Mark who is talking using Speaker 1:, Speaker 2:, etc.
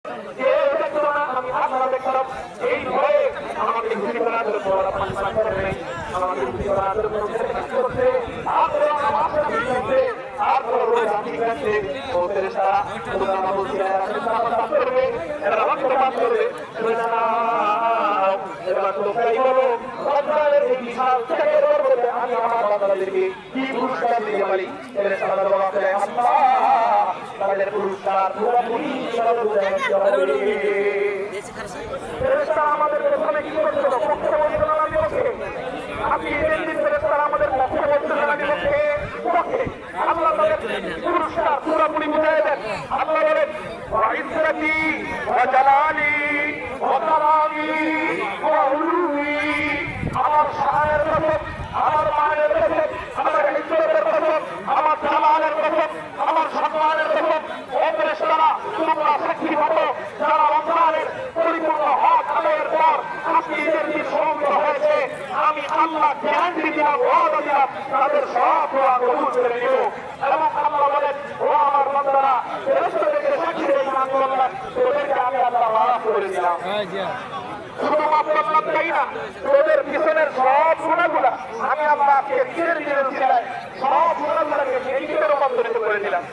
Speaker 1: আমি আপনারা দেখলাম এই ভয়ে আমাকে খুশি করার জন্য আমাকে খুশি করার জন্য করছে আমি আমার বাচ্চাদেরকে কি পুরস্কার দিতে পারি তাদের পুরস্কার আমাদের প্রথমে কি করছিল পক্ষ বঞ্চনা দিবসে আপনি আমাদের পক্ষ বঞ্চনা দিবসে পক্ষে আল্লাহ তাদের পুরস্কার পুরোপুরি বুঝাই দেন। আল্লাহ বলেন ইসরাতি ওয়া জালালি ওয়া কারামি ওয়া উলুমি, আমার শানের কসম, আমার মায়ের কসম, আমার ইজ্জতের কসম, আমার জালালের কসম, আমার সম্মানের কসম, ও ফেরেশতারা তোমরা সাক্ষী হতো যারা রমজানের পরিপূর্ণ হক আদায়ের পর আজকে ঈদের দিন সমবেত হয়েছে, আমি আল্লাহ গ্যারান্টি দিলাম, ওয়াদা দিলাম, তাদের সব দোয়া কবুল করে নিব। এবং আল্লাহ বলেন ও আমার বান্দারা ফেরেশতাদেরকে সাক্ষী রেখে ইমান করলাম, তোদেরকে আমি আল্লাহ মাফ করে দিলাম। শুধু মাফ করলাম তাই না, তোদের পিছনের সব গুণাগুলা আমি আল্লাহ আজকে ঈদের দিনের উসিলায় সব গুণাগুলাকে নেকিতে রূপান্তরিত করে দিলাম।